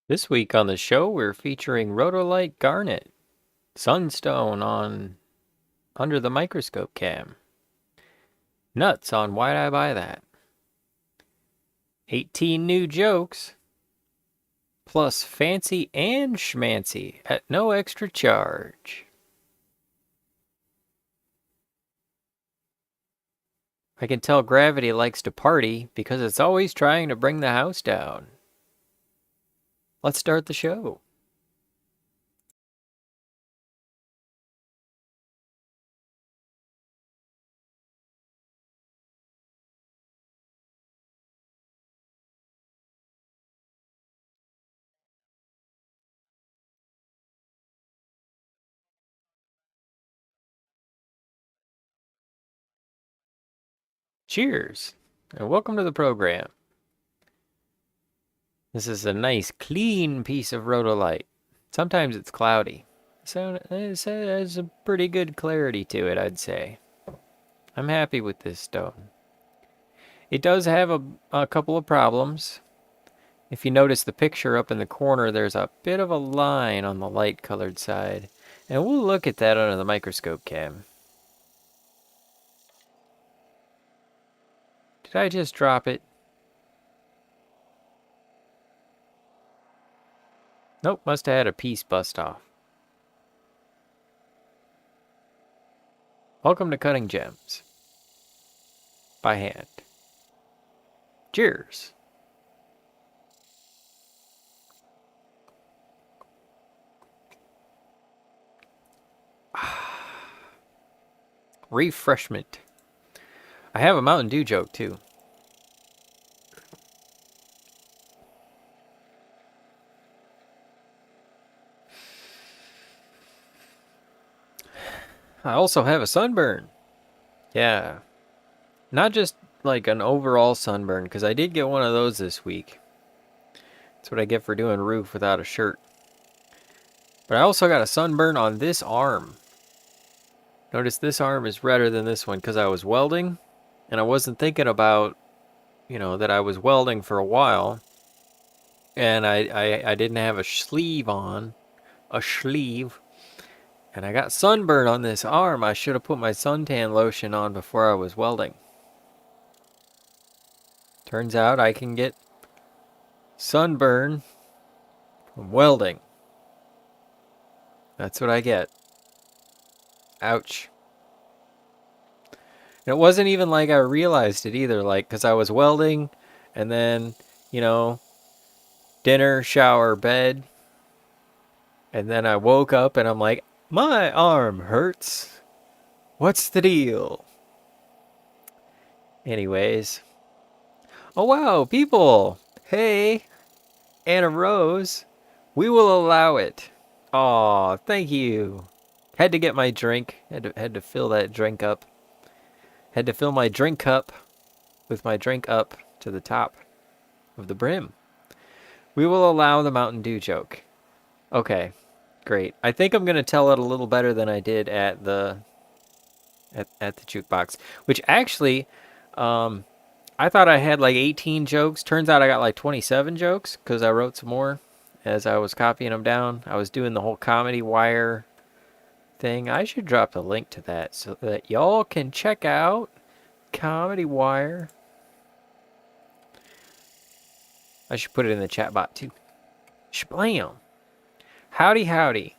This week on the show, we're featuring Rhodolite Garnet, Sunstone on Under the Microscope Cam, Nuts on Why'd I Buy That, 18 new jokes, plus fancy and shmancy at no extra charge. I can tell gravity likes to party because it's always trying to bring the house down. Let's start the show. Cheers, and welcome to the program. This is a nice, clean piece of rhodolite. Sometimes it's cloudy. So it has a pretty good clarity to it, I'd say. I'm happy with this stone. It does have a couple of problems. If you notice the picture up in the corner, there's a bit of a line on the light-colored side. And we'll look at that under the microscope cam. Did I just drop it? Nope, must have had a piece bust off. Welcome to Cutting Gems. By hand. Cheers. Refreshment. I have a Mountain Dew joke too. I also have a sunburn. Yeah. Not just like an overall sunburn, because I did get one of those this week. That's what I get for doing roof without a shirt. But I also got a sunburn on this arm. Notice this arm is redder than this one because I was welding. And I wasn't thinking about, that I was welding for a while. And I didn't have a sleeve on. A sleeve. And I got sunburn on this arm. I should have put my suntan lotion on before I was welding. Turns out I can get sunburn from welding. That's what I get. Ouch. And it wasn't even like I realized it either, like, because I was welding and then, dinner, shower, bed. And then I woke up and I'm like, my arm hurts. What's the deal? Anyways. Oh, wow, people. Hey, Anna Rose. We will allow it. Aw, thank you. Had to get my drink. Had to fill that drink up. Had to fill my drink cup with my drink up to the top of the brim. We will allow the Mountain Dew joke. Okay, great. I think I'm going to tell it a little better than I did at the jukebox, which actually, I thought I had like 18 jokes. Turns out I got like 27 jokes because I wrote some more as I was copying them down. I was doing the whole comedy wire thing. I should drop the link to that so that y'all can check out Comedy Wire. I should put it in the chat bot too. Shblam. Howdy, howdy.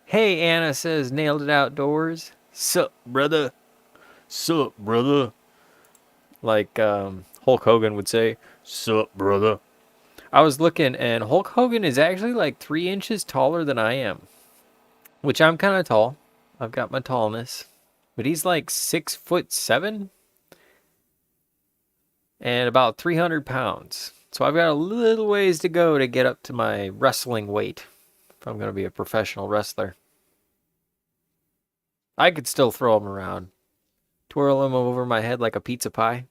Hey, Anna says, nailed it outdoors. Sup, brother? Sup, brother? Like Hulk Hogan would say, sup, brother? I was looking, and Hulk Hogan is actually like 3 inches taller than I am. Which I'm kind of tall. I've got my tallness. But he's like 6'7" and about 300 pounds. So I've got a little ways to go to get up to my wrestling weight if I'm going to be a professional wrestler. I could still throw him around. Twirl him over my head like a pizza pie.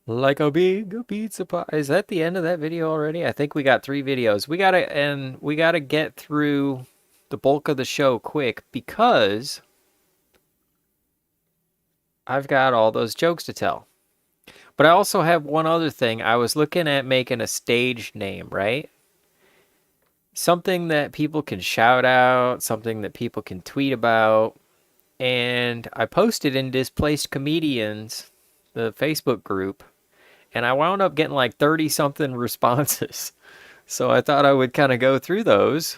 Like a big pizza pie. Is that the end of that video already? I think we got 3 videos. We gotta get through the bulk of the show quick because I've got all those jokes to tell. But I also have one other thing. I was looking at making a stage name, right? Something that people can shout out, something that people can tweet about. And I posted in Displaced Comedians, the Facebook group, and I wound up getting like 30 something responses. So I thought I would kind of go through those.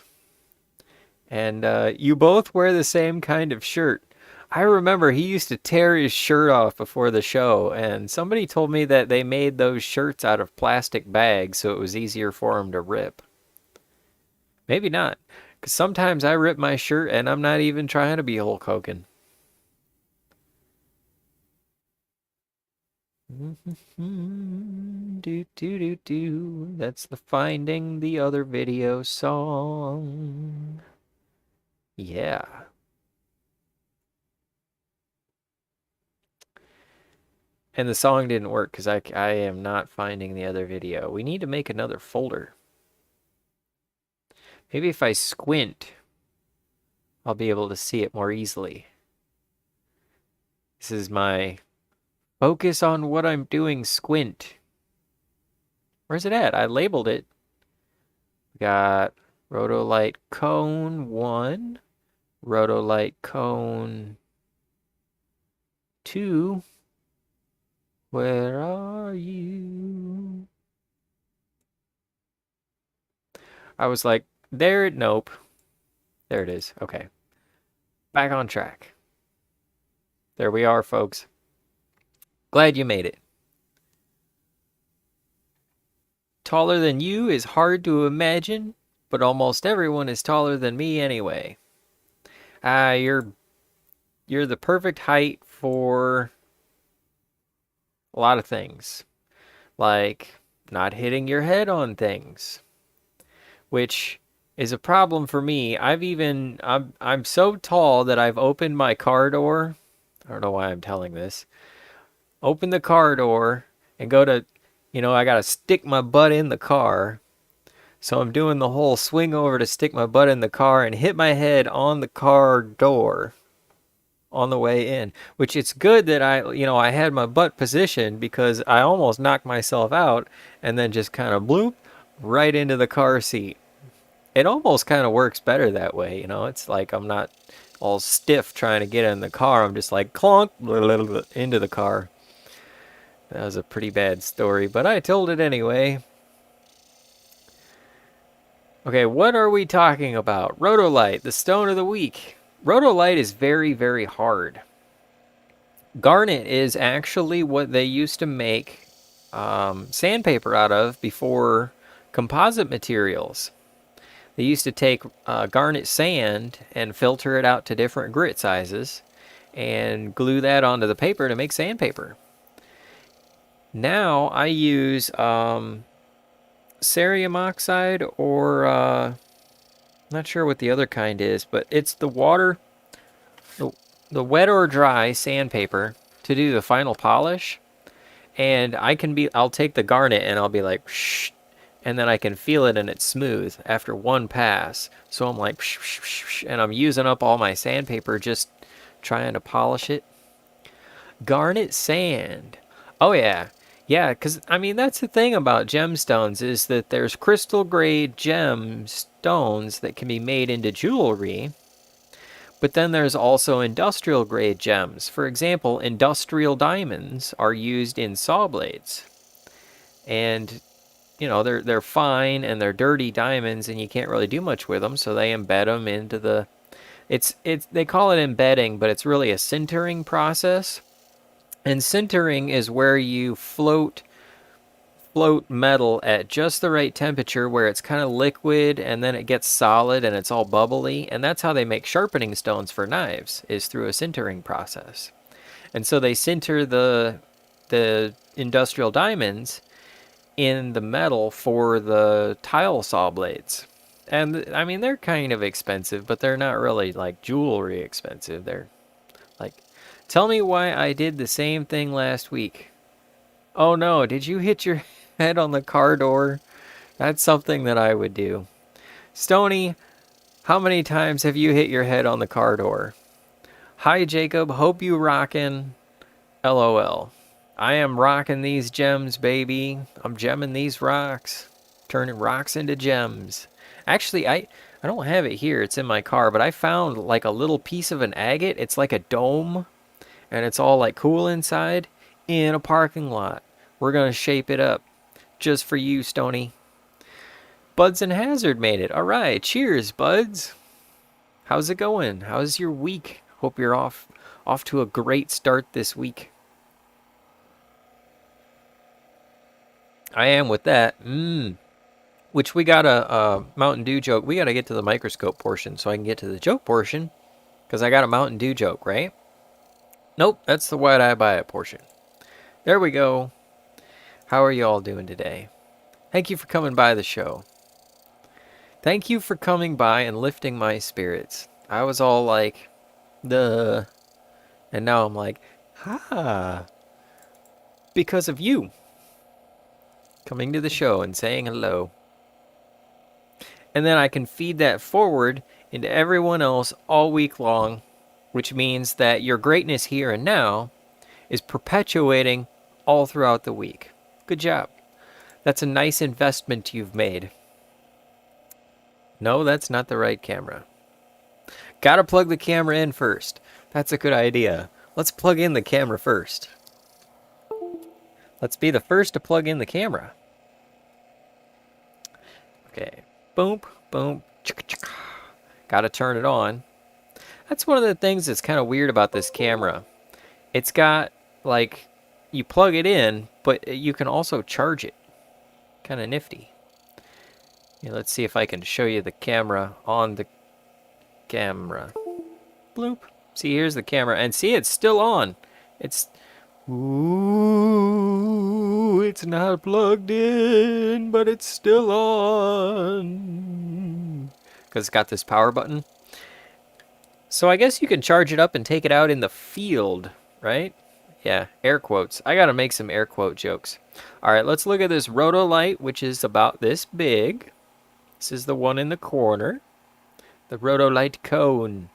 And you both wear the same kind of shirt. I remember he used to tear his shirt off before the show, and somebody told me that they made those shirts out of plastic bags so it was easier for him to rip. Maybe not, because sometimes I rip my shirt and I'm not even trying to be Hulk Hogan. Do do do do. That's the Finding the Other video song. Yeah. And the song didn't work because I am not finding the other video. We need to make another folder. Maybe if I squint, I'll be able to see it more easily. This is my focus on what I'm doing squint. Where's it at? I labeled it. We got Rhodolite Cone 1, Rhodolite Cone 2. Where are you? I was like, nope. There it is. Okay. Back on track. There we are, folks. Glad you made it. Taller than you is hard to imagine, but almost everyone is taller than me anyway. You're the perfect height for a lot of things. Like not hitting your head on things, which is a problem for me. I'm so tall that I've opened my car door. I don't know why I'm telling this. Open the car door and go to, I got to stick my butt in the car. So I'm doing the whole swing over to stick my butt in the car and hit my head on the car door on the way in, which it's good that I had my butt positioned because I almost knocked myself out and then just kind of bloop right into the car seat. It almost kind of works better that way, it's like I'm not all stiff trying to get in the car. I'm just like clunk into the car. That was a pretty bad story, but I told it anyway. Okay, what are we talking about? Rhodolite, the stone of the week. Rhodolite is very, very hard. Garnet is actually what they used to make sandpaper out of before composite materials. They used to take garnet sand and filter it out to different grit sizes and glue that onto the paper to make sandpaper. Now I use cerium oxide or not sure what the other kind is, but it's the wet or dry sandpaper to do the final polish. And I'll take the garnet and I'll be like, shh, and then I can feel it and it's smooth after one pass. So I'm like, shh, shh, shh, shh, and I'm using up all my sandpaper just trying to polish it. Garnet sand. Oh yeah. Yeah, because, that's the thing about gemstones is that there's crystal grade gemstones that can be made into jewelry, but then there's also industrial grade gems. For example, industrial diamonds are used in saw blades. And, they're fine and they're dirty diamonds and you can't really do much with them, so they embed them into the... They call it embedding, but it's really a sintering process. And sintering is where you float metal at just the right temperature where it's kind of liquid and then it gets solid and it's all bubbly. And that's how they make sharpening stones for knives, is through a sintering process. And so they sinter the industrial diamonds in the metal for the tile saw blades. And they're kind of expensive, but they're not really like jewelry expensive. They're like... Tell me why I did the same thing last week. Oh no, did you hit your head on the car door? That's something that I would do. Stony, how many times have you hit your head on the car door? Hi Jacob, hope you rockin'. LOL. I am rocking these gems, baby. I'm gemming these rocks. Turning rocks into gems. Actually, I don't have it here. It's in my car, but I found like a little piece of an agate. It's like a dome, and it's all like cool inside in a parking lot. We're going to shape it up just for you, Stony. Buds and Hazard made it. All right. Cheers, buds. How's it going? How's your week? Hope you're off to a great start this week. I am with that. Which we got a Mountain Dew joke. We got to get to the microscope portion so I can get to the joke portion. Because I got a Mountain Dew joke, right? Nope, that's the why I buy it portion. There we go. How are you all doing today? Thank you for coming by the show. Thank you for coming by and lifting my spirits. I was all like, duh. And now I'm like, ha. Because of you. Coming to the show and saying hello. And then I can feed that forward into everyone else all week long, which means that your greatness here and now is perpetuating all throughout the week. Good job. That's a nice investment you've made. No, that's not the right camera. Gotta plug the camera in first. That's a good idea. Let's plug in the camera first. Let's be the first to plug in the camera. Okay. Boom, boom, chicka, chicka. Gotta turn it on. That's one of the things that's kind of weird about this camera. It's got, like, you plug it in, but you can also charge it. Kind of nifty. Yeah, let's see if I can show you the camera on the camera. Bloop. See, here's the camera. And see, it's still on. It's... Ooh, it's not plugged in, but it's still on. Because it's got this power button. So I guess you can charge it up and take it out in the field, right? Yeah, air quotes. I gotta make some air quote jokes. Alright, let's look at this Rhodolite, which is about this big. This is the one in the corner. The Rhodolite cone,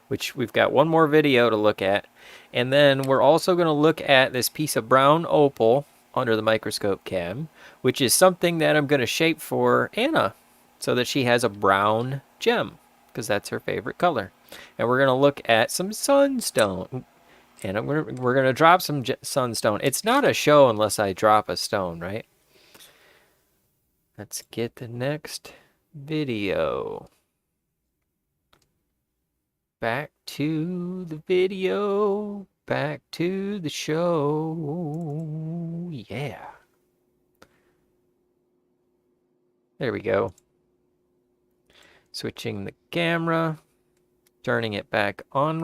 which we've got one more video to look at. And then we're also going to look at this piece of brown opal under the microscope cam, which is something that I'm going to shape for Anna so that she has a brown gem, because that's her favorite color. And we're going to look at some sunstone. And we're going to drop some sunstone. It's not a show unless I drop a stone, right? Let's get the next video. Back to the video. Back to the show. Yeah. There we go. Switching the camera. Turning it back on.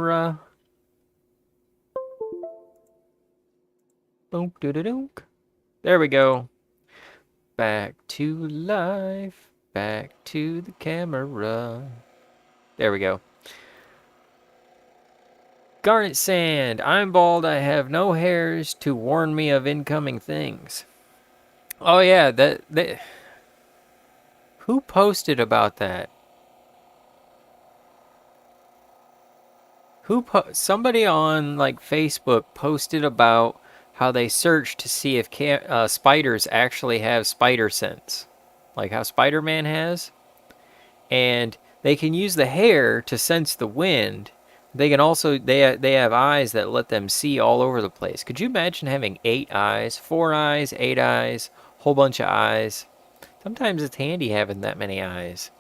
Boom, doo doo doo. There we go. Back to life. Back to the camera. There we go. Garnet sand. I'm bald. I have no hairs to warn me of incoming things. Oh yeah, that who posted about that? Somebody on like Facebook posted about how they searched to see if spiders actually have spider sense, like how Spider-Man has, and they can use the hair to sense the wind. They can also, they have eyes that let them see all over the place. Could you imagine having 8 eyes, 4 eyes, 8 eyes, whole bunch of eyes? Sometimes it's handy having that many eyes.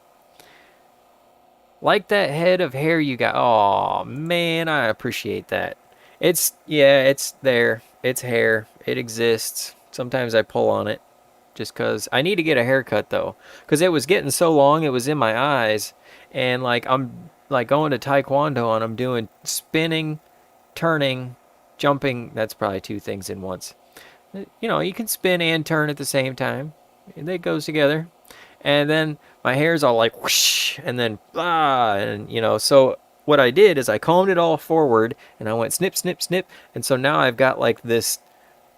Like that head of hair you got. Oh man, I appreciate that. It's there. It's hair. It exists. Sometimes I pull on it just because I need to get a haircut though, because it was getting so long it was in my eyes, and like I'm like going to taekwondo and I'm doing spinning, turning, jumping. That's probably 2 things in once. You know, you can spin and turn at the same time. That goes together. And then my hair's all like whoosh, and then and you know, so what I did is I combed it all forward and I went snip, snip, snip, and so now I've got like this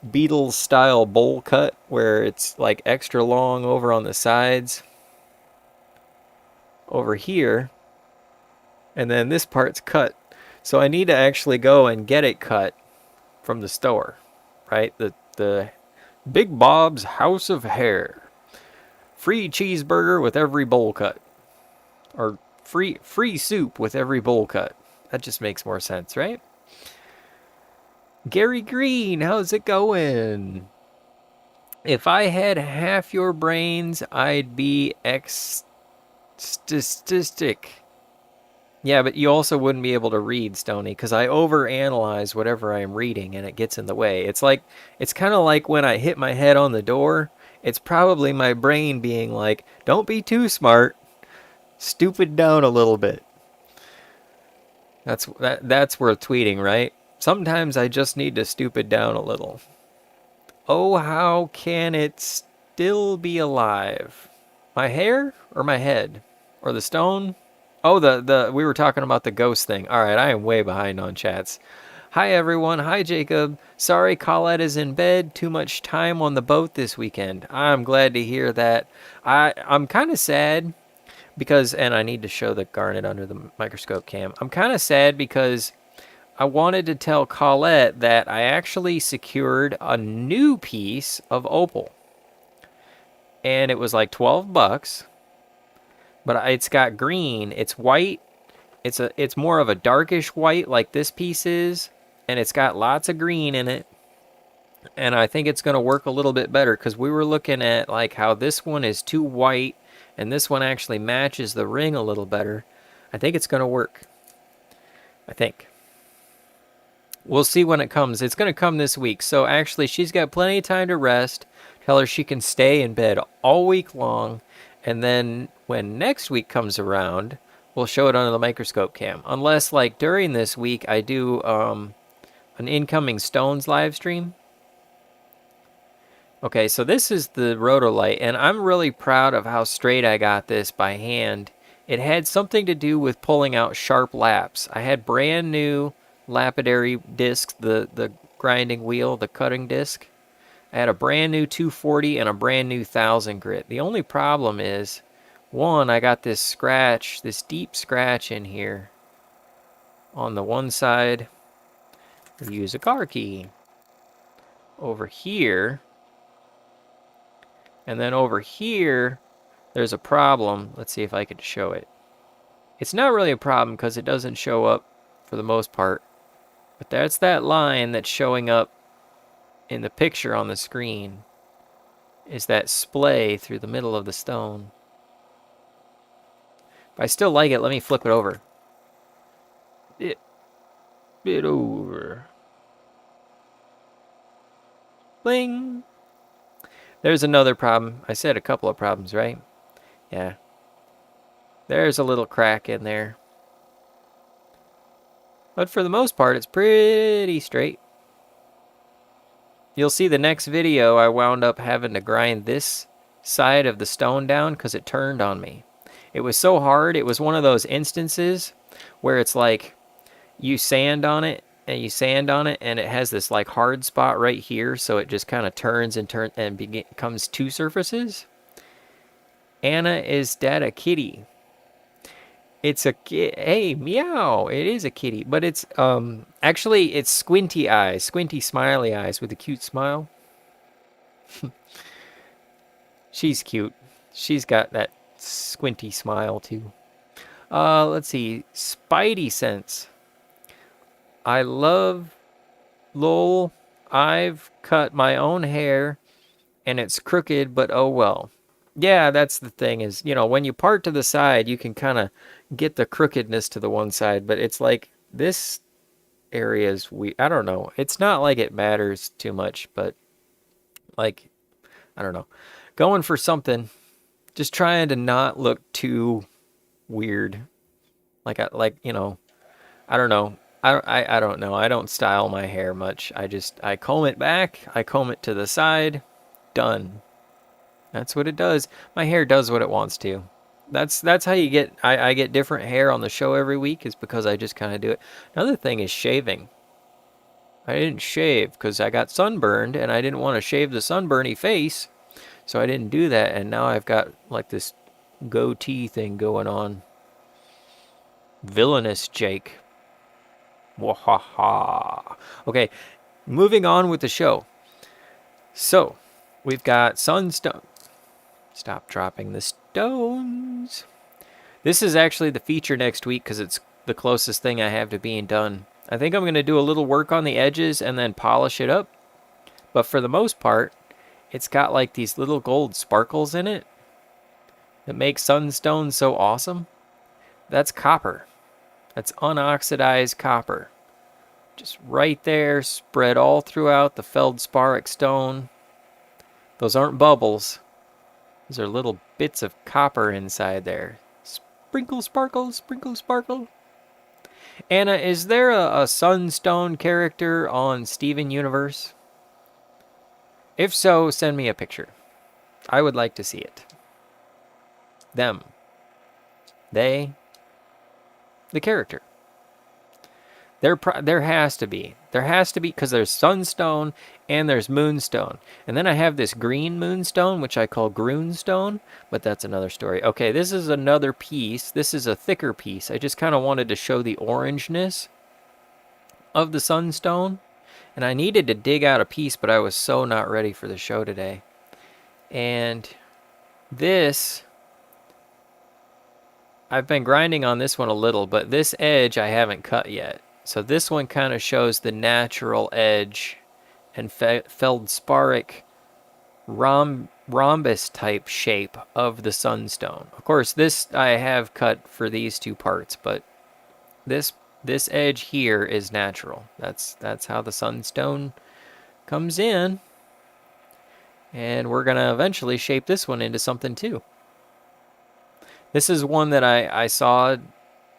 Beatles style bowl cut where it's like extra long over on the sides over here, and then this part's cut. So I need to actually go and get it cut from the store. right? The Big Bob's House of Hair. Free cheeseburger with every bowl cut. Or free soup with every bowl cut. That just makes more sense, right? Gary Green, how's it going? If I had half your brains, I'd be statistic. Yeah, but you also wouldn't be able to read, Stony, because I overanalyze whatever I'm reading and it gets in the way. It's kind of like when I hit my head on the door. It's probably my brain being like, don't be too smart. Stupid down a little bit. That's worth tweeting, right? Sometimes I just need to stupid down a little. Oh, how can it still be alive? My hair or my head? Or the stone? Oh, we were talking about the ghost thing. All right, I am way behind on chats. Hi, everyone. Hi, Jacob. Sorry Colette is in bed. Too much time on the boat this weekend. I'm glad to hear that. I'm kind of sad because, and I need to show the garnet under the microscope cam. I'm kind of sad because I wanted to tell Colette that I actually secured a new piece of opal. And it was like 12 bucks. But it's got green. It's white. It's more of a darkish white like this piece is. And it's got lots of green in it. And I think it's going to work a little bit better because we were looking at like how this one is too white and this one actually matches the ring a little better. I think it's going to work. I think. We'll see when it comes. It's going to come this week. So actually, she's got plenty of time to rest. Tell her she can stay in bed all week long. And then when next week comes around, we'll show it under the microscope cam. Unless, like, during this week, I do an incoming stones live stream. Okay, so this is the Rhodolite. And I'm really proud of how straight I got this by hand. It had something to do with pulling out sharp laps. I had brand new Lapidary disc, the grinding wheel, the cutting disc. I had a brand new 240 and a brand new 1000 grit. The only problem is, one, I got this scratch, this deep scratch in here. On the one side, we use a car key. Over here, and then over here, there's a problem. Let's see if I can show it. It's not really a problem because it doesn't show up for the most part. But that's that line that's showing up in the picture on the screen. Is that splay through the middle of the stone. If I still like it, let me flip it over. Bit over. Bling! There's another problem. I said a couple of problems, right? Yeah. There's a little crack in there. But for the most part, it's pretty straight. You'll see the next video, I wound up having to grind this side of the stone down because it turned on me. It was so hard. It was one of those instances where it's like you sand on it and you sand on it and it has this like hard spot right here, so it just kind of turns and becomes two surfaces. Anna, is that a kitty? It's a hey, meow. It is a kitty, but it's actually it's squinty eyes, squinty smiley eyes with a cute smile. She's cute. She's got that squinty smile too. Let's see. Spidey sense. I love lol. I've cut my own hair and it's crooked, but oh well. Yeah, that's the thing is, you know, when you part to the side, you can kind of get the crookedness to the one side, but it's like this area is I don't know. It's not like it matters too much, but like, I don't know. Going for something, just trying to not look too weird. Like, you know, I don't know. I don't know. I don't style my hair much. I comb it back. I comb it to the side. Done. That's what it does. My hair does what it wants to. That's how you get, I get different hair on the show every week is because I just kind of do it. Another thing is shaving. I didn't shave because I got sunburned and I didn't want to shave the sunburny face. So I didn't do that. And now I've got like this goatee thing going on. Villainous Jake. Wahaha. Okay, moving on with the show. So, we've got Sunstone. Stop dropping the stones. This is actually the feature next week because it's the closest thing I have to being done. I think I'm going to do a little work on the edges and then polish it up. But for the most part, it's got like these little gold sparkles in it that make Sunstone so awesome. That's copper. That's unoxidized copper. Just right there, spread all throughout the feldsparic stone. Those aren't bubbles. Those are little bits of copper inside there. Sprinkle, sparkle, sprinkle, sparkle. Anna, is there a Sunstone character on Steven Universe? If so, send me a picture. I would like to see it. Them. They. The character. There has to be. There has to be because there's Sunstone and there's Moonstone. And then I have this green Moonstone, which I call Groonstone, but that's another story. Okay, this is another piece. This is a thicker piece. I just kind of wanted to show the orangeness of the Sunstone. And I needed to dig out a piece, but I was so not ready for the show today. And this, I've been grinding on this one a little, but this edge I haven't cut yet. So this one kind of shows the natural edge and feldsparic rhombus type shape of the Sunstone. Of course, this I have cut for these two parts, but this edge here is natural. That's how the Sunstone comes in. And we're going to eventually shape this one into something too. This is one that I sawed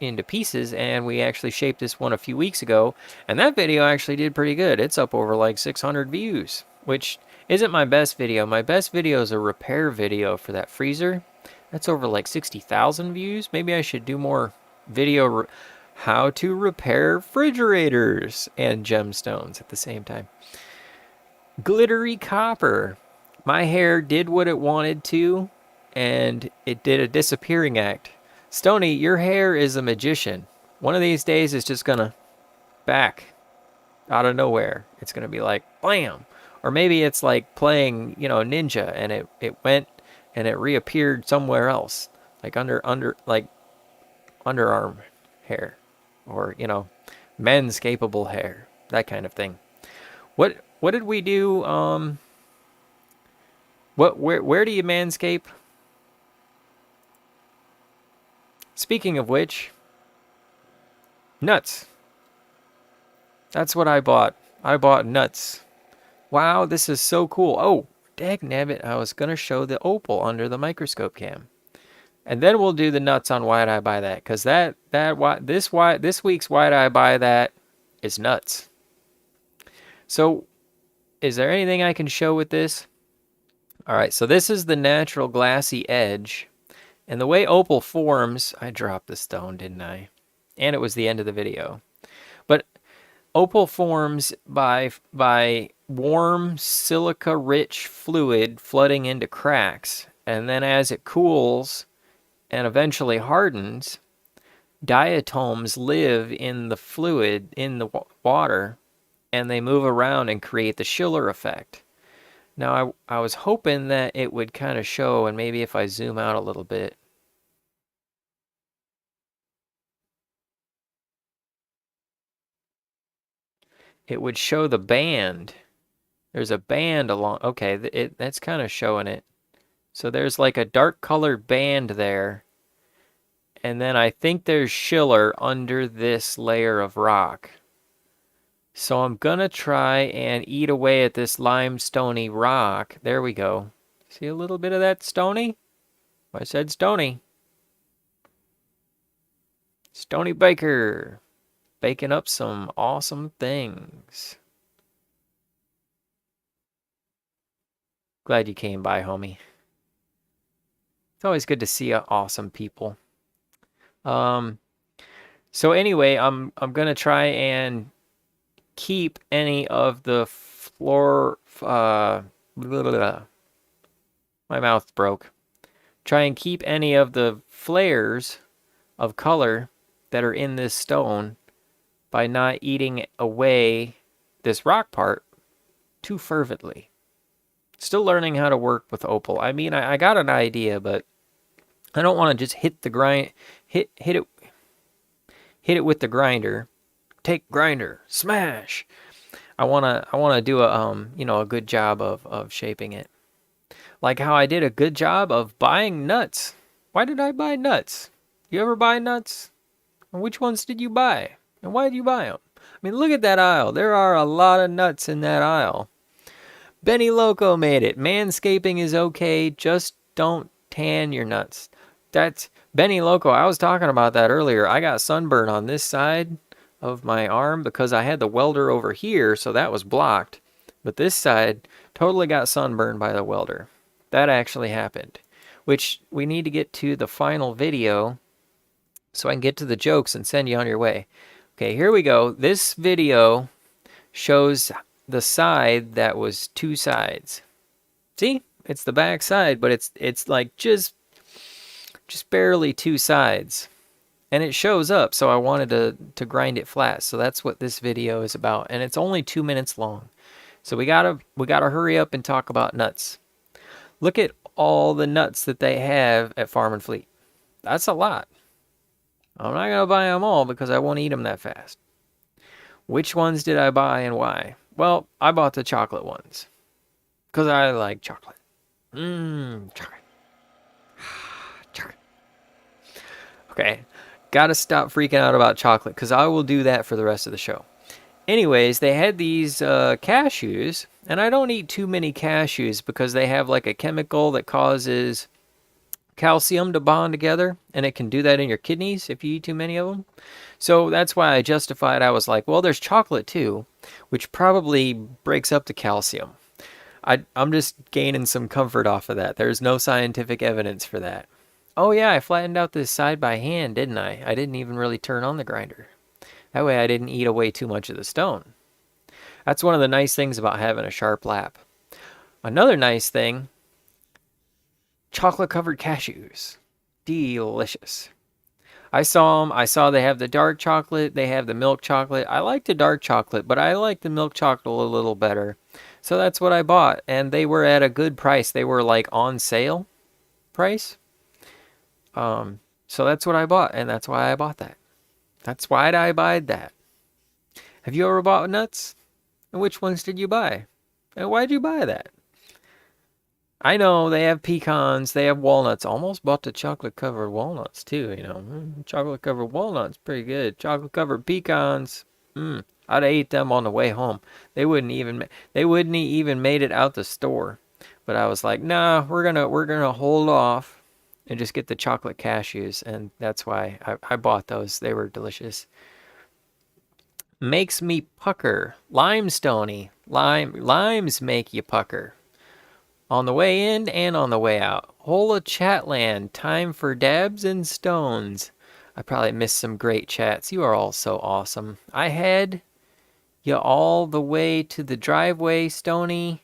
into pieces, and we actually shaped this one a few weeks ago, and that video actually did pretty good. It's up over like 600 views, which isn't my best video. My best video is a repair video for that freezer. That's over like 60,000 views. Maybe I should do more video how to repair refrigerators and gemstones at the same time. Glittery copper. My hair did what it wanted to, and it did a disappearing act. Stony, your hair is a magician. One of these days it's just gonna back out of nowhere. It's gonna be like blam. Or maybe it's like playing, ninja, and it went and it reappeared somewhere else. Like underarm hair. Or, manscapable hair. That kind of thing. What did we do? Where do you manscape? Speaking of which, nuts. That's what I bought. I bought nuts. Wow, this is so cool. Oh, dagnabbit, I was going to show the opal under the microscope cam. And then we'll do the nuts on why did I buy that. Because this week's why did I buy that is nuts. So, is there anything I can show with this? Alright, so this is the natural glassy edge. And the way opal forms, I dropped the stone, didn't I? And it was the end of the video. But opal forms by warm silica-rich fluid flooding into cracks. And then as it cools and eventually hardens, diatoms live in the fluid, in the water, and they move around and create the Schiller effect. Now, I was hoping that it would kind of show, and maybe if I zoom out a little bit, it would show the band. There's a band along, okay, that's kind of showing it. So there's like a dark colored band there, and then I think there's Schiller under this layer of rock. So I'm gonna try and eat away at this limestoney rock. There we go. See a little bit of that stony? I said stony. Stony Baker. Baking up some awesome things. Glad you came by, homie. It's always good to see awesome people. So anyway, I'm gonna try and keep any of the floor. My mouth broke. Try and keep any of the flares of color that are in this stone by not eating away this rock part too fervently. Still learning how to work with opal. I mean, I got an idea, but I don't want to just hit the grind, hit it with the grinder. Take grinder, smash. I wanna do a a good job of shaping it. Like how I did a good job of buying nuts. Why did I buy nuts? You ever buy nuts? And which ones did you buy? And why did you buy them? I mean, look at that aisle. There are a lot of nuts in that aisle. Benny Loco made it. Manscaping is okay. Just don't tan your nuts. That's Benny Loco. I was talking about that earlier. I got sunburn on this side of my arm because I had the welder over here, so that was blocked. But this side totally got sunburned by the welder. That actually happened. Which we need to get to the final video so I can get to the jokes and send you on your way. Okay, here we go. This video shows the side that was two sides. See? It's the back side, but it's like just barely two sides. And it shows up, so I wanted to grind it flat. So that's what this video is about. And it's only 2 minutes long. So we gotta hurry up and talk about nuts. Look at all the nuts that they have at Farm and Fleet. That's a lot. I'm not gonna buy them all because I won't eat them that fast. Which ones did I buy and why? Well, I bought the chocolate ones. Because I like chocolate. Chocolate. Chocolate. Okay. Gotta stop freaking out about chocolate because I will do that for the rest of the show. Anyways, they had these cashews. And I don't eat too many cashews because they have like a chemical that causes calcium to bond together. And it can do that in your kidneys if you eat too many of them. So that's why I justified. I was like, well, there's chocolate too, which probably breaks up the calcium. I'm just gaining some comfort off of that. There's no scientific evidence for that. Oh yeah, I flattened out this side by hand, didn't I? I didn't even really turn on the grinder. That way I didn't eat away too much of the stone. That's one of the nice things about having a sharp lap. Another nice thing, chocolate covered cashews. Delicious. I saw them. I saw they have the dark chocolate. They have the milk chocolate. I like the dark chocolate, but I like the milk chocolate a little better. So that's what I bought. And they were at a good price. They were like on sale price. So that's what I bought. And that's why I bought that. That's why I buy that. Have you ever bought nuts? And which ones did you buy? And why did you buy that? I know they have pecans, they have walnuts. Almost bought the chocolate covered walnuts too, you know. Chocolate covered walnuts, pretty good. Chocolate covered pecans. I'd have ate them on the way home. They wouldn't even made it out the store. But I was like, nah, we're gonna hold off and just get the chocolate cashews, and that's why I bought those. They were delicious. Makes me pucker. Limestoney. Limes make you pucker. On the way in and on the way out. Hola Chatland, time for dabs and stones. I probably missed some great chats. You are all so awesome. I had you all the way to the driveway, Stony.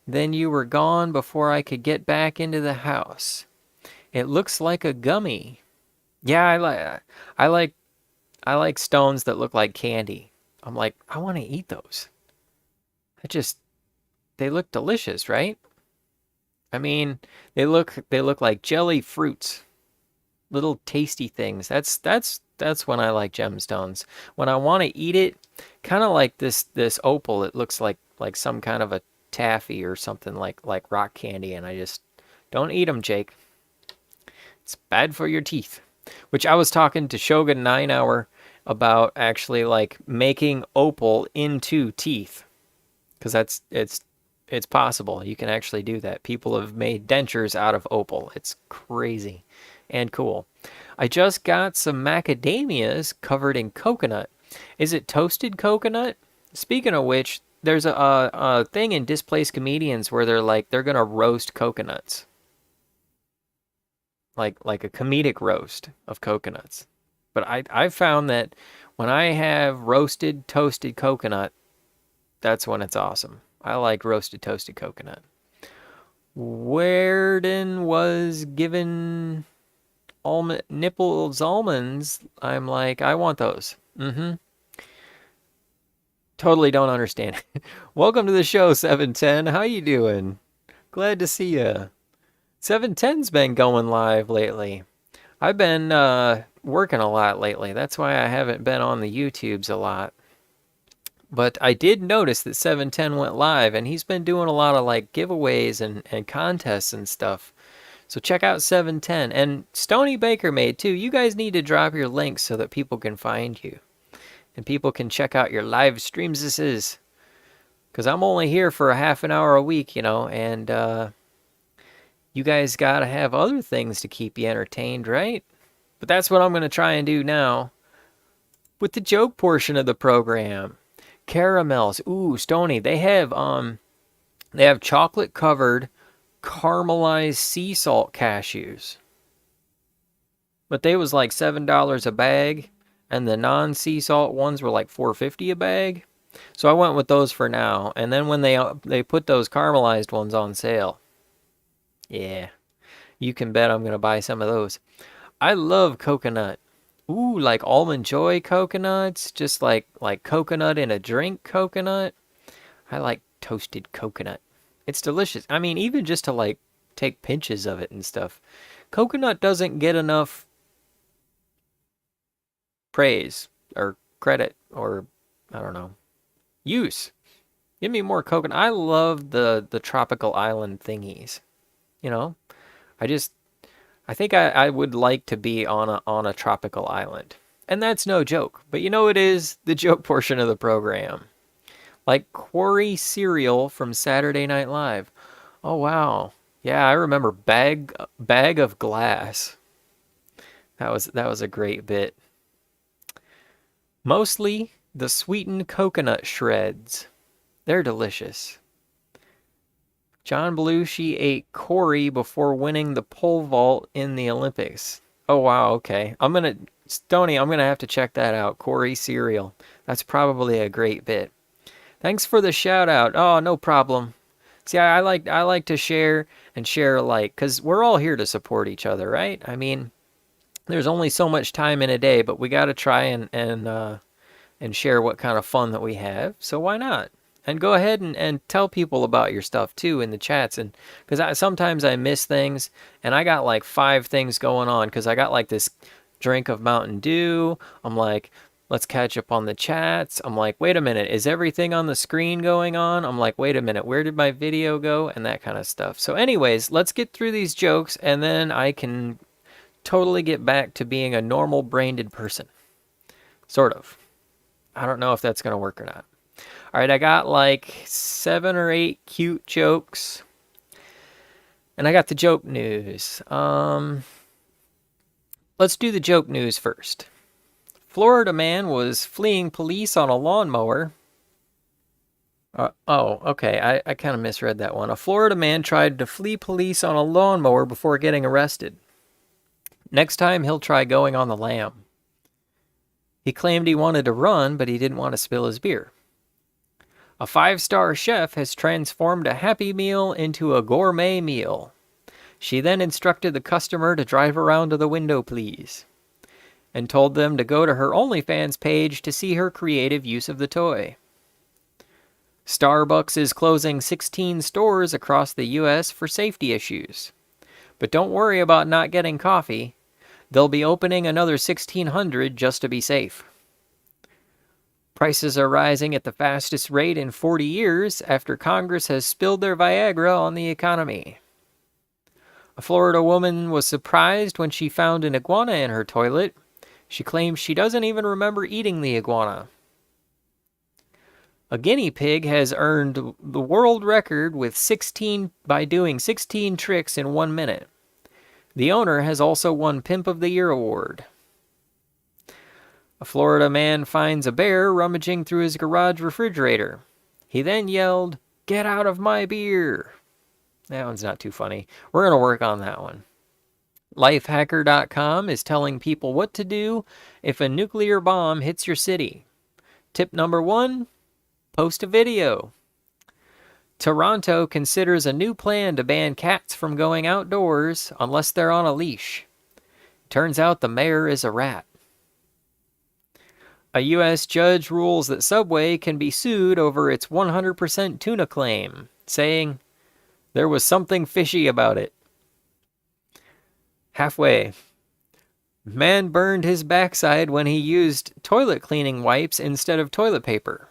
Then you were gone before I could get back into the house. It looks like a gummy. Yeah, I like stones that look like candy. I'm like, I want to eat those. They look delicious, right? I mean, they look like jelly fruits, little tasty things. That's when I like gemstones. When I want to eat it, kind of like this opal. It looks like some kind of a taffy or something like rock candy, and I just don't eat them, Jake. It's bad for your teeth. Which I was talking to Shogun 9 Hour about actually like making opal into teeth, because it's possible. You can actually do that. People have made dentures out of opal. It's crazy and cool. I just got some macadamias covered in coconut. Is it toasted coconut? Speaking of which, there's a thing in Displaced Comedians where they're gonna roast coconuts. Like a comedic roast of coconuts. But I've found that when I have roasted, toasted coconut, that's when it's awesome. I like roasted, toasted coconut. Werden was given nipples almonds. I'm like, I want those. Totally don't understand. Welcome to the show, 710. How you doing? Glad to see ya. 710's been going live lately. I've been working a lot lately. That's why I haven't been on the YouTubes a lot. But I did notice that 710 went live, and he's been doing a lot of like giveaways and contests and stuff. So check out 710. And Stony Baker made too. You guys need to drop your links so that people can find you. And people can check out your live streams. This is because I'm only here for a half an hour a week, you know, and you guys gotta have other things to keep you entertained, right? But that's what I'm gonna try and do now with the joke portion of the program. Caramels. Ooh, Stony. They have chocolate covered caramelized sea salt cashews. But they was like $7 a bag, and the non-sea salt ones were like $4.50 a bag. So I went with those for now, and then when they put those caramelized ones on sale, yeah, you can bet I'm gonna buy some of those. I love coconut. Ooh, like Almond Joy coconuts, just like coconut in a drink coconut. I like toasted coconut. It's delicious. I mean, even just to like take pinches of it and stuff. Coconut doesn't get enough praise or credit or I don't know, use. Give me more coconut. I love the tropical island thingies. You know, I think I would like to be on a tropical island. And that's no joke. But you know it is the joke portion of the program. Like Quarry Cereal from Saturday Night Live. Oh wow. Yeah, I remember Bag of Glass. That was a great bit. Mostly the sweetened coconut shreds. They're delicious. John Belushi ate Corey before winning the pole vault in the Olympics. Oh, wow, okay. Stoney, I'm gonna have to check that out. Corey cereal. That's probably a great bit. Thanks for the shout out. Oh, no problem. See, I like to share and share alike, because we're all here to support each other, right? I mean, there's only so much time in a day, but we gotta try and share what kind of fun that we have. So why not? And go ahead and tell people about your stuff too in the chats, and because sometimes I miss things, and I got like 5 things going on because I got like this drink of Mountain Dew. I'm like, let's catch up on the chats. I'm like, wait a minute, is everything on the screen going on? I'm like, wait a minute, where did my video go? And that kind of stuff. So anyways, let's get through these jokes, and then I can totally get back to being a normal brained person. Sort of. I don't know if that's going to work or not. All right, I got like 7 or 8 cute jokes. And I got the joke news. Let's do the joke news first. Florida man was fleeing police on a lawnmower. Okay, I kind of misread that one. A Florida man tried to flee police on a lawnmower before getting arrested. Next time, he'll try going on the lam. He claimed he wanted to run, but he didn't want to spill his beer. A 5-star chef has transformed a Happy Meal into a gourmet meal. She then instructed the customer to drive around to the window, please, and told them to go to her OnlyFans page to see her creative use of the toy. Starbucks is closing 16 stores across the U.S. for safety issues. But don't worry about not getting coffee. They'll be opening another 1,600 just to be safe. Prices are rising at the fastest rate in 40 years after Congress has spilled their Viagra on the economy. A Florida woman was surprised when she found an iguana in her toilet. She claims she doesn't even remember eating the iguana. A guinea pig has earned the world record by doing 16 tricks in 1 minute. The owner has also won Pimp of the Year award. A Florida man finds a bear rummaging through his garage refrigerator. He then yelled, "Get out of my beer!" That one's not too funny. We're going to work on that one. Lifehacker.com is telling people what to do if a nuclear bomb hits your city. Tip number 1, post a video. Toronto considers a new plan to ban cats from going outdoors unless they're on a leash. Turns out the mayor is a rat. A U.S. judge rules that Subway can be sued over its 100% tuna claim, saying, There was something fishy about it. Halfway. Man burned his backside when he used toilet cleaning wipes instead of toilet paper,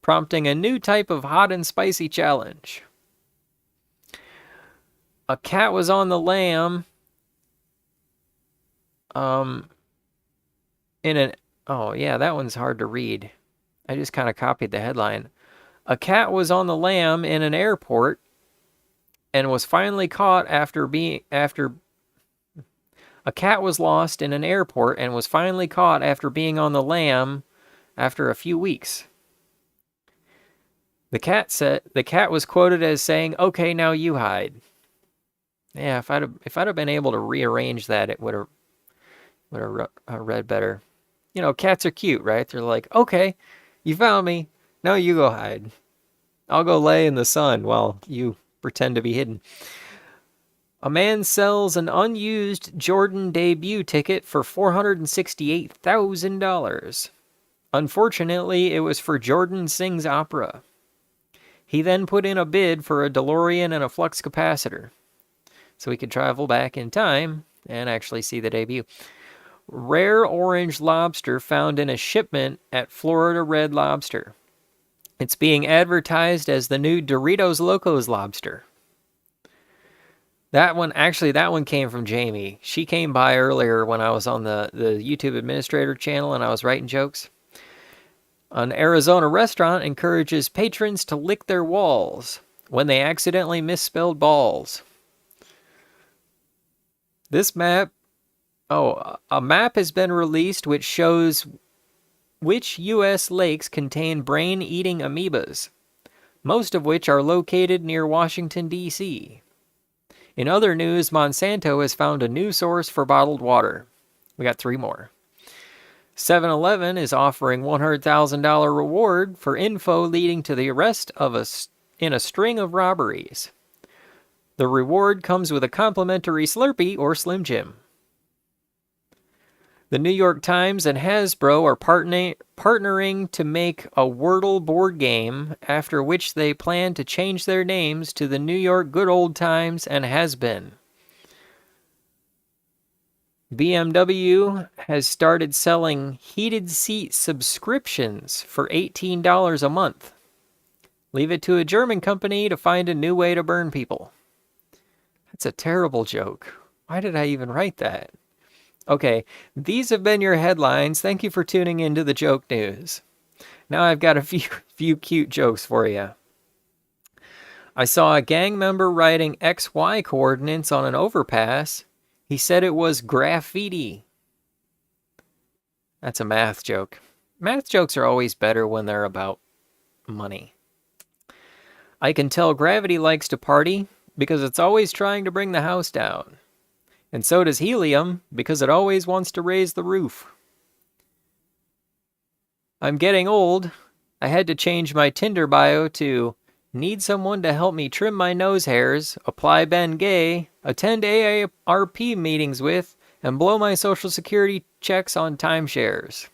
prompting a new type of hot and spicy challenge. A cat was on the lam in an... Oh, yeah, that one's hard to read. I just kind of copied the headline. A cat was on the lam in an airport and was finally caught after a cat was lost in an airport and was finally caught after being on the lam after a few weeks. The cat was quoted as saying, "Okay, now you hide." Yeah, if I'd have been able to rearrange that, it would have read better. You know, cats are cute, right? They're like, "Okay, you found me. Now you go hide. I'll go lay in the sun while you pretend to be hidden." A man sells an unused Jordan debut ticket for $468,000. Unfortunately, it was for Jordan Sings Opera. He then put in a bid for a DeLorean and a flux capacitor, so he could travel back in time and actually see the debut. Rare orange lobster found in a shipment at Florida Red Lobster. It's being advertised as the new Doritos Locos lobster. That one came from Jamie. She came by earlier when I was on the YouTube administrator channel and I was writing jokes. An Arizona restaurant encourages patrons to lick their walls when they accidentally misspelled balls. A map has been released which shows which U.S. lakes contain brain-eating amoebas, most of which are located near Washington, D.C. In other news, Monsanto has found a new source for bottled water. We got 3 more. 7-Eleven is offering $100,000 reward for info leading to the arrest in a string of robberies. The reward comes with a complimentary Slurpee or Slim Jim. The New York Times and Hasbro are partnering to make a Wordle board game, after which they plan to change their names to the New York Good Old Times and Has Been. BMW has started selling heated seat subscriptions for $18 a month. Leave it to a German company to find a new way to burn people. That's a terrible joke. Why did I even write that? Okay, these have been your headlines. Thank you for tuning into the joke news. Now I've got a few cute jokes for you. I saw a gang member writing XY coordinates on an overpass. He said it was graffiti. That's a math joke. Math jokes are always better when they're about money. I can tell gravity likes to party because it's always trying to bring the house down. And so does helium, because it always wants to raise the roof. I'm getting old. I had to change my Tinder bio to need someone to help me trim my nose hairs, apply Ben Gay, attend AARP meetings with, and blow my social security checks on timeshares.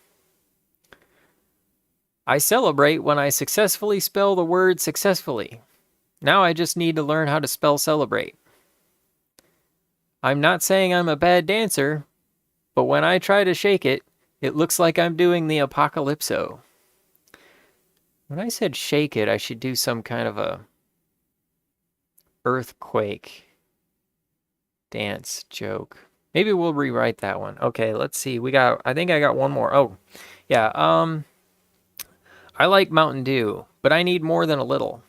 I celebrate when I successfully spell the word successfully. Now I just need to learn how to spell celebrate. I'm not saying I'm a bad dancer, but when I try to shake it, it looks like I'm doing the apocalypso. When I said shake it, I should do some kind of a earthquake dance joke. Maybe we'll rewrite that one. Okay, let's see. I think I got one more. Oh, yeah. I like Mountain Dew, but I need more than a little.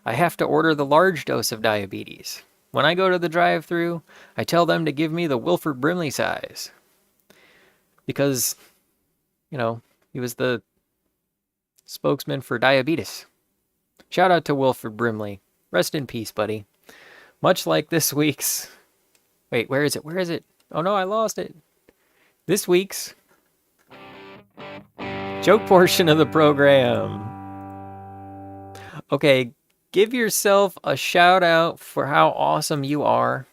I have to order the large dose of diabetes. When I go to the drive-thru, I tell them to give me the Wilford Brimley size. Because, he was the spokesman for diabetes. Shout out to Wilford Brimley. Rest in peace, buddy. Much like this week's... Wait, where is it? Oh no, I lost it. This week's joke portion of the program. Okay, give yourself a shout out for how awesome you are.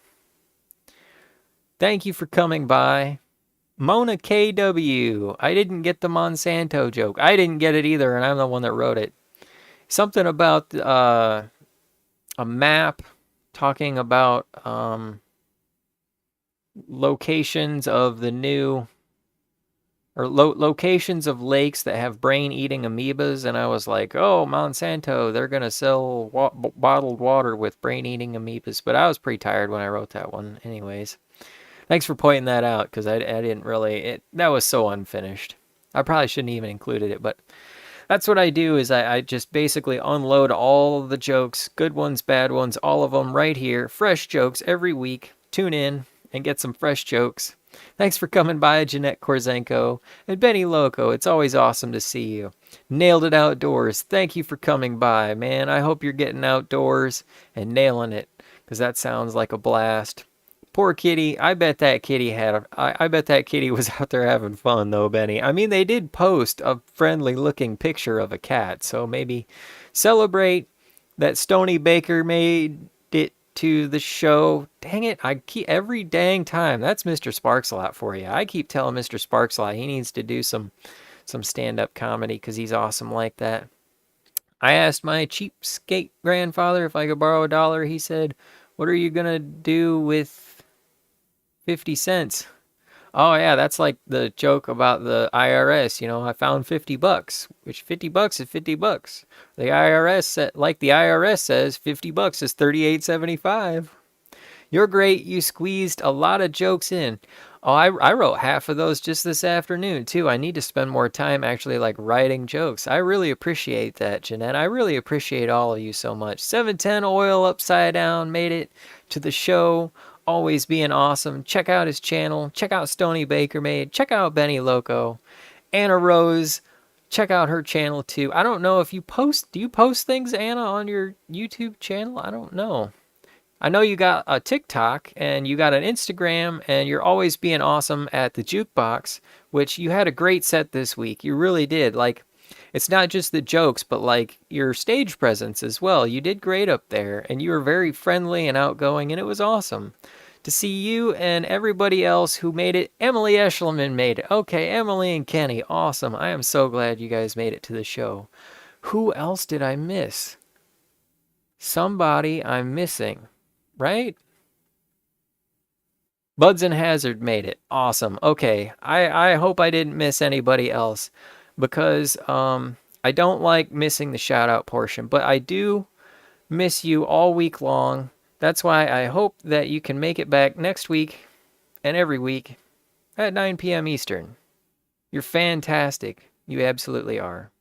Thank you for coming by. Mona KW. I didn't get the Monsanto joke. I didn't get it either, and I'm the one that wrote it. Something about a map talking about locations of the new or locations of lakes that have brain-eating amoebas, and I was like, oh, Monsanto, they're gonna sell bottled water with brain-eating amoebas. But I was pretty tired when I wrote that one, anyways. Thanks for pointing that out, because I didn't really, that was so unfinished. I probably shouldn't even included it, but that's what I do. Is I just basically unload all the jokes, good ones, bad ones, all of them right here. Fresh jokes every week. Tune in and get some fresh jokes. Thanks for coming by, Jeanette Korzenko and Benny Loco. It's always awesome to see you. Nailed it outdoors. Thank you for coming by, man. I hope you're getting outdoors and nailing it, because that sounds like a blast. Poor kitty. I bet that kitty I bet that kitty was out there having fun, though, Benny. I mean, they did post a friendly-looking picture of a cat, so maybe celebrate that Stony Baker made it to the show. Dang it, I keep every dang time. That's Mr. Sparkslot for you. I keep telling Mr. Sparkslot he needs to do some stand-up comedy, because he's awesome like that. I asked my cheapskate grandfather if I could borrow $1. He said, what are you gonna do with 50 cents? Oh yeah, that's like the joke about the IRS. I found $50, which $50 is $50. The IRS said, like the IRS says, $50 is $38.75. You're great. You squeezed a lot of jokes in. Oh, I wrote half of those just this afternoon too. I need to spend more time actually like writing jokes. I really appreciate that, Jeanette. I really appreciate all of you so much. 710 Oil Upside Down made it to the show. Always being awesome. Check out his channel. Check out Stony Baker Made. Check out Benny Loco. Anna Rose. Check out her channel too. I don't know if you post. Do you post things, Anna, on your YouTube channel? I don't know. I know you got a TikTok and you got an Instagram, and you're always being awesome at the jukebox, which you had a great set this week. You really did. Like, it's not just the jokes, but like your stage presence as well. You did great up there, and you were very friendly and outgoing, and it was awesome to see you and everybody else who made it. Emily Eshelman made it. Okay, Emily and Kenny, awesome. I am so glad you guys made it to the show. Who else did I miss? Somebody I'm missing, right? Buds and Hazard made it. Awesome. Okay, I hope I didn't miss anybody else, because I don't like missing the shout out portion, but I do miss you all week long. That's why I hope that you can make it back next week and every week at 9 p.m. Eastern. You're fantastic. You absolutely are.